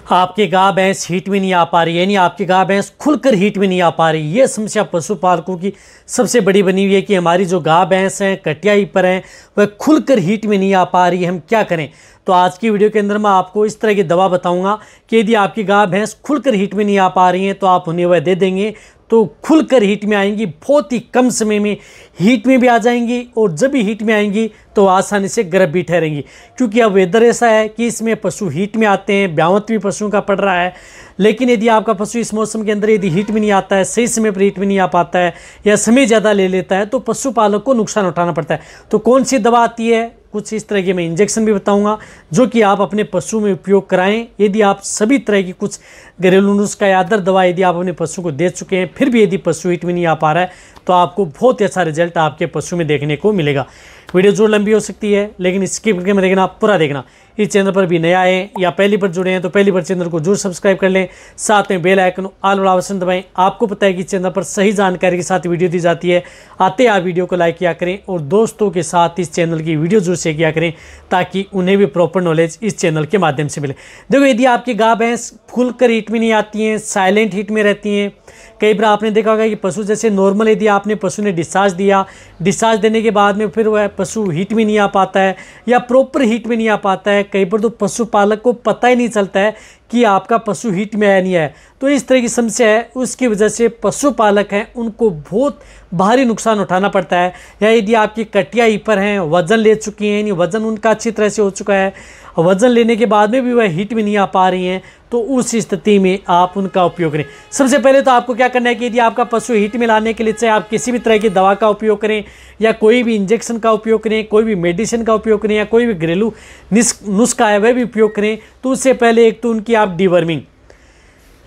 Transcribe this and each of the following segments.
आपकी गाय भैंस हीट में नहीं आ पा रही, यानी आपकी गाय भैंस खुलकर हीट में नहीं आ पा रही। ये समस्या पशुपालकों की सबसे बड़ी बनी हुई है कि हमारी जो गाय भैंस हैं, कटियाई पर हैं, वह खुलकर हीट में नहीं आ पा रही है, हम क्या करें। तो आज की वीडियो के अंदर मैं आपको इस तरह की दवा बताऊंगा कि यदि आपकी गाय भैंस खुलकर हीट में नहीं आ पा रही हैं तो आप उन्हें वह दे देंगे तो खुलकर हीट में आएंगी, बहुत ही कम समय में हीट में भी आ जाएंगी और जब भी हीट में आएंगी तो आसानी से गर्भ भी ठहरेंगी। क्योंकि अब वेदर ऐसा है कि इसमें पशु हीट में आते हैं, ब्यावत भी पशुओं का पड़ रहा है। लेकिन यदि आपका पशु इस मौसम के अंदर यदि हीट में नहीं आता है, सही समय पर हीट में नहीं आ पाता है या समय ज़्यादा ले लेता है तो पशुपालक को नुकसान उठाना पड़ता है। तो कौन सी दवा आती है, कुछ इस तरह के मैं इंजेक्शन भी बताऊंगा जो कि आप अपने पशु में उपयोग कराएं। यदि आप सभी तरह की कुछ घरेलू नुस्खा या अदर दवा यदि आप अपने पशु को दे चुके हैं फिर भी यदि पशु हीट में नहीं आ पा रहा है तो आपको बहुत ही अच्छा रिजल्ट आपके पशु में देखने को मिलेगा। वीडियो जरूर लंबी हो सकती है लेकिन स्किप करके मत देखना, पूरा देखना। इस चैनल पर भी नया है या पहली बार जुड़े हैं तो पहली बार चैनल को जरूर सब्सक्राइब कर लें, साथ में बेल आइकन ऑल वाला ऑप्शन दबाएं। आपको पता है कि चैनल पर सही जानकारी के साथ वीडियो दी जाती है। आते आप वीडियो को लाइक किया करें और दोस्तों के साथ इस चैनल की वीडियो जरूर शेयर किया करें ताकि उन्हें भी प्रॉपर नॉलेज इस चैनल के माध्यम से मिले। देखो, यदि आपकी गाय भैंस खुलकर हीट में नहीं आती हैं, साइलेंट हीट में रहती हैं, कई बार आपने देखा होगा कि पशु जैसे नॉर्मल यदि आपने पशु ने डिस्चार्ज दिया, डिस्चार्ज देने के बाद में फिर वह पशु हीट में नहीं आ पाता है या प्रॉपर हीट में नहीं आ पाता है। कई बार तो पशुपालक को पता ही नहीं चलता है कि आपका पशु हीट में आया नहीं है। तो इस तरह की समस्या है, उसकी वजह से पशुपालक हैं उनको बहुत भारी नुकसान उठाना पड़ता है। या यदि आपकी कटिया हीपर हैं, वजन ले चुकी हैं, यानी वजन उनका अच्छी तरह से हो चुका है, वजन लेने के बाद में भी वह हीट में नहीं आ पा रही हैं, तो उस स्थिति में आप उनका उपयोग करें। सबसे पहले तो आपको क्या करना है कि यदि आपका पशु हीट में लाने के लिए चाहे आप किसी भी तरह की दवा का उपयोग करें या कोई भी इंजेक्शन का उपयोग करें, कोई भी मेडिसिन का उपयोग करें या कोई भी घरेलू नुस्खा है वह भी उपयोग करें, तो उससे पहले एक तो उनकी आप डिवर्मिंग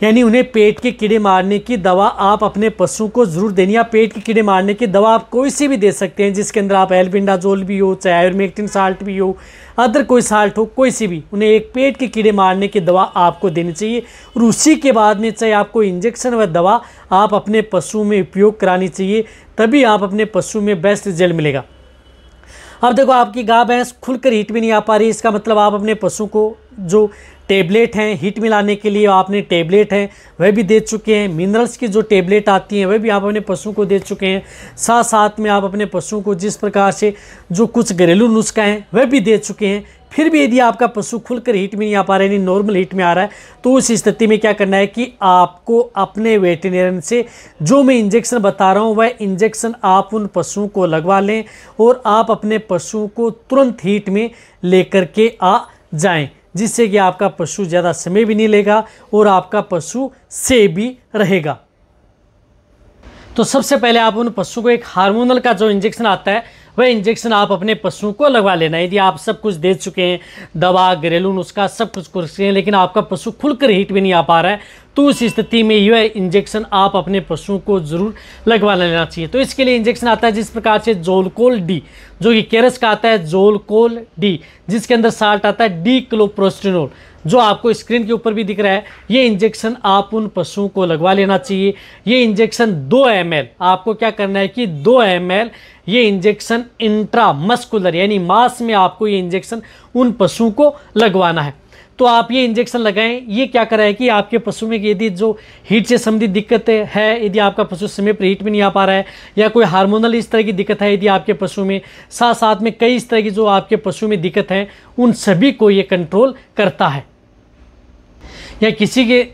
यानी उन्हें पेट के कीड़े मारने की दवा आप अपने पशु को जरूर देनी है। पेट के कीड़े मारने की दवा आप कोई सी भी दे सकते हैं जिसके अंदर आप एल्बेंडाजोल भी हो, चाहे आयुर्मेक्टिन साल्ट भी हो, अदर कोई साल्ट हो, कोई सी भी, उन्हें एक पेट के कीड़े मारने की दवा आपको देनी चाहिए। और उसी के बाद में चाहे आपको इंजेक्शन व दवा आप अपने पशु में उपयोग करानी चाहिए, तभी आप अपने पशु में बेस्ट रिजल्ट मिलेगा। अब देखो, आपकी गाय भैंस खुलकर हीट में नहीं आ पा रही, इसका मतलब आप अपने पशु को जो टेबलेट हैं हीट में लाने के लिए आपने टेबलेट हैं वह भी दे चुके हैं। मिनरल्स की जो टेबलेट आती हैं वह भी आप अपने पशु को दे चुके हैं। साथ साथ में आप अपने पशु को जिस प्रकार से जो कुछ घरेलू नुस्खा हैं वह भी दे चुके हैं। फिर भी यदि आपका पशु खुलकर हीट में नहीं आ पा रहा है, यानी नॉर्मल हीट में आ रहा है, तो उस स्थिति में क्या करना है कि आपको अपने वेटेरियन से जो मैं इंजेक्शन बता रहा हूँ वह इंजेक्शन आप उन पशुओं को लगवा लें और आप अपने पशु को तुरंत हीट में लेकर के आ जाएं, जिससे कि आपका पशु ज़्यादा समय भी नहीं लेगा और आपका पशु सेफ भी रहेगा। तो सबसे पहले आप उन पशु को एक हार्मोनल का जो इंजेक्शन आता है वह इंजेक्शन आप अपने पशु को लगवा लेना। यदि आप सब कुछ दे चुके हैं, दवा, घरेलू नुस्खा सब कुछ कर चुके हैं, लेकिन आपका पशु खुलकर हीट में नहीं आ पा रहा है, तो उस स्थिति में यह इंजेक्शन आप अपने पशु को जरूर लगवा लेना चाहिए। तो इसके लिए इंजेक्शन आता है जिस प्रकार से जोलकोल डी, जो कि केरस का आता है जोलकोल डी, जिसके अंदर साल्ट आता है डी क्लोप्रोस्टिनोल, जो आपको स्क्रीन के ऊपर भी दिख रहा है। ये इंजेक्शन आप उन पशुओं को लगवा लेना चाहिए। ये इंजेक्शन 2 ml आपको क्या करना है कि 2 ml ये इंजेक्शन इंट्रामस्कुलर यानी मांस में आपको ये इंजेक्शन उन पशुओं को लगवाना है। तो आप ये इंजेक्शन लगाएं। ये क्या कर रहा है कि आपके पशु में यदि जो हीट से संबंधित दिक्कत है, यदि आपका पशु समय पर हीट में नहीं आ पा रहा है या कोई हार्मोनल इस तरह की दिक्कत है यदि आपके पशु में, साथ साथ में कई इस तरह की जो आपके पशु में दिक्कत है, उन सभी को ये कंट्रोल करता है। या किसी के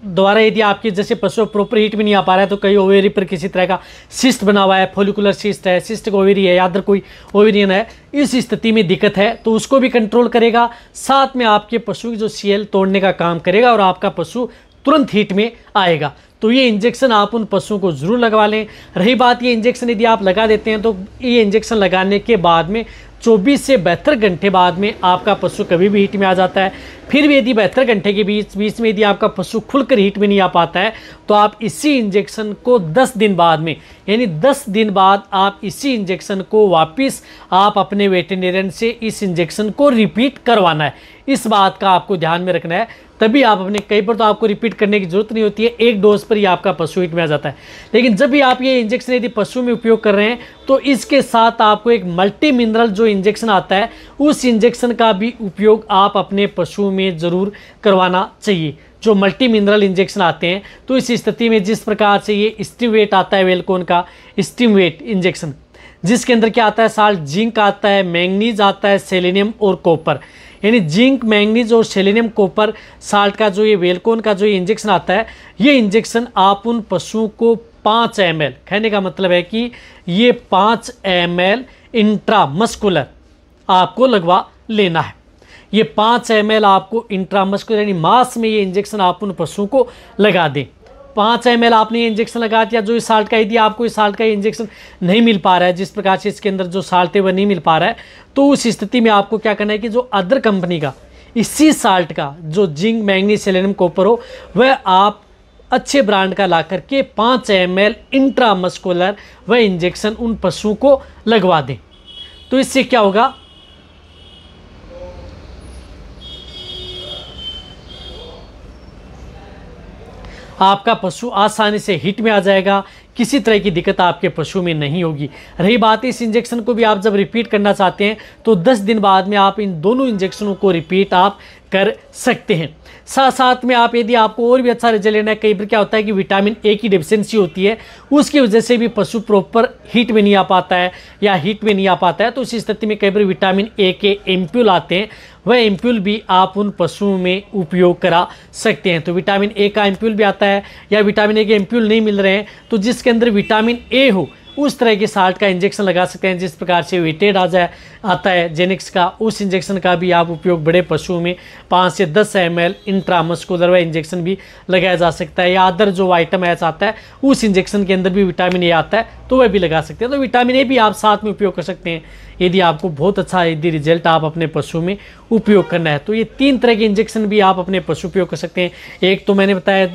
द्वारा यदि आपके जैसे पशु प्रॉपर हीट में नहीं आ पा रहा है तो कई ओवेरी पर किसी तरह का सिस्ट बना हुआ है, फोलिकुलर सिस्ट है, सिस्टिक ओवेरी है या अदर कोई ओवेरियन है, इस स्थिति में दिक्कत है तो उसको भी कंट्रोल करेगा। साथ में आपके पशु की जो सीएल तोड़ने का काम करेगा और आपका पशु तुरंत हीट में आएगा। तो ये इंजेक्शन आप उन पशुओं को जरूर लगवा लें। रही बात ये इंजेक्शन यदि आप लगा देते हैं तो ये इंजेक्शन लगाने के बाद में 24 से 72 घंटे बाद में आपका पशु कभी भी हीट में आ जाता है। फिर भी यदि 72 घंटे के बीच में यदि आपका पशु खुलकर हीट में नहीं आ पाता है तो आप इसी इंजेक्शन को 10 दिन बाद में, यानी 10 दिन बाद आप इसी इंजेक्शन को वापस आप अपने वेटेरियन से इस इंजेक्शन को रिपीट करवाना है। इस बात का आपको ध्यान में रखना है। तभी आप अपने, कई बार तो आपको रिपीट करने की जरूरत नहीं होती है, एक डोज पर ही आपका पशु हिट में आ जाता है। लेकिन जब भी आप ये इंजेक्शन यदि पशु में उपयोग कर रहे हैं तो इसके साथ आपको एक मल्टी मिनरल जो इंजेक्शन आता है उस इंजेक्शन का भी उपयोग आप अपने पशु में ज़रूर करवाना चाहिए। जो मल्टी मिनरल इंजेक्शन आते हैं, तो इस स्थिति में जिस प्रकार से ये स्टिमवेट आता है, वेलकॉन का स्टिमवेट इंजेक्शन, जिसके अंदर क्या आता है, साल्ट जिंक आता है, मैंगनीज आता है, सेलेनियम और कॉपर, यानी जिंक, मैंगनीज और सेलेनियम, कॉपर साल्ट का जो ये वेलकॉन का जो ये इंजेक्शन आता है, ये इंजेक्शन आप उन पशुओं को 5 ml, कहने का मतलब है कि ये 5 ml इंट्रामस्कुलर आपको लगवा लेना है। ये 5 ml आपको इंट्रामस्कुलर यानी मास में ये इंजेक्शन आप उन पशुओं को लगा दें। 5 ml आपने ये इंजेक्शन लगा दिया, जो इस साल्ट का, यदि आपको इस साल्ट का इंजेक्शन नहीं मिल पा रहा है, जिस प्रकार से इसके अंदर जो साल्ट है वह नहीं मिल पा रहा है, तो उस स्थिति में आपको क्या करना है कि जो अदर कंपनी का इसी साल्ट का जो जिंक, मैंगनीज, सेलेनियम, कॉपर हो, वह आप अच्छे ब्रांड का ला करके 5 ml इंट्रामस्कुलर वह इंजेक्शन उन पशुओं को लगवा दें। तो इससे क्या होगा, आपका पशु आसानी से हिट में आ जाएगा, किसी तरह की दिक्कत आपके पशु में नहीं होगी। रही बात इस इंजेक्शन को भी आप जब रिपीट करना चाहते हैं तो 10 दिन बाद में आप इन दोनों इंजेक्शनों को रिपीट आप कर सकते हैं। साथ साथ में आप, यदि आपको और भी अच्छा रिजल्ट लेना है, कई बार क्या होता है कि विटामिन ए की डेफिशिएंसी होती है, उसकी वजह से भी पशु प्रॉपर हीट में नहीं आ पाता है या हीट में नहीं आ पाता है, तो उस स्थिति में कई बार विटामिन ए के एम्प्यूल आते हैं, वह एम्प्यूल भी आप उन पशुओं में उपयोग करा सकते हैं। तो विटामिन ए का एम्प्यूल भी आता है, या विटामिन ए के एम्प्यूल नहीं मिल रहे हैं तो जिसके अंदर विटामिन ए हो उस तरह के साल्ट का इंजेक्शन लगा सकते हैं। जिस प्रकार से वेटेड आता है जेनिक्स का, उस इंजेक्शन का भी आप उपयोग बड़े पशुओं में 5 से 10 ml इंट्रामस्कुलर वह इंजेक्शन भी लगाया जा सकता है। या अदर जो आइटम ऐसा आता है उस इंजेक्शन के अंदर भी विटामिन ए आता है तो वह भी लगा सकते हैं। तो विटामिन ए भी आप साथ में उपयोग कर सकते हैं यदि आपको बहुत अच्छा, यदि रिजल्ट आप अपने पशु में उपयोग करना है। तो ये 3 तरह के इंजेक्शन भी आप अपने पशु उपयोग कर सकते हैं। एक तो मैंने बताया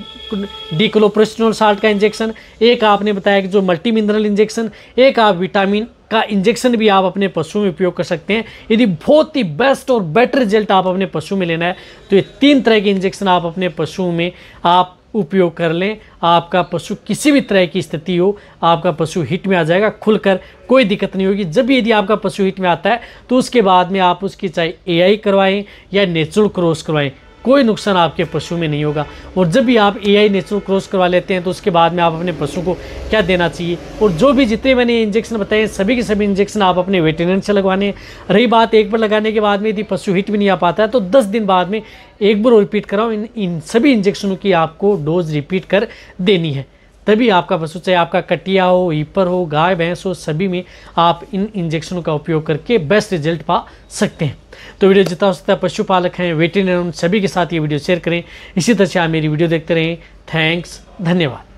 डिक्लोप्रोस्टिनोल साल्ट का इंजेक्शन, एक आपने बताया कि जो मल्टी मिनरल इंजेक्शन, एक आप विटामिन का इंजेक्शन भी आप अपने पशु में उपयोग कर सकते हैं। यदि बहुत ही बेस्ट और बेटर रिजल्ट आप अपने पशु में लेना है तो ये 3 तरह के इंजेक्शन आप अपने पशु में आप उपयोग कर लें। आपका पशु किसी भी तरह की स्थिति हो, आपका पशु हिट में आ जाएगा, खुलकर कोई दिक्कत नहीं होगी। जब भी यदि आपका पशु हिट में आता है तो उसके बाद में आप उसकी चाहे एआई करवाएं या नेचुरल क्रॉस करवाएं, कोई नुकसान आपके पशु में नहीं होगा। और जब भी आप एआई नेचुरल क्रॉस करवा लेते हैं तो उसके बाद में आप अपने पशु को क्या देना चाहिए, और जो भी जितने मैंने इंजेक्शन बताए सभी के सभी इंजेक्शन आप अपने वेटरनरी से लगवाने। रही बात एक बार लगाने के बाद में यदि पशु हिट भी नहीं आ पाता है तो 10 दिन बाद में एक बार रिपीट कराओ। इन सभी इंजेक्शनों की आपको डोज रिपीट कर देनी है, तभी आपका पशु, चाहे आपका कटिया हो, हीपर हो, गाय भैंस हो, सभी में आप इन इंजेक्शनों का उपयोग करके बेस्ट रिजल्ट पा सकते हैं। तो वीडियो जितना हो सकता है पशुपालक हैं, वेटरनरी, उन सभी के साथ ये वीडियो शेयर करें। इसी तरह से आप मेरी वीडियो देखते रहें। थैंक्स, धन्यवाद।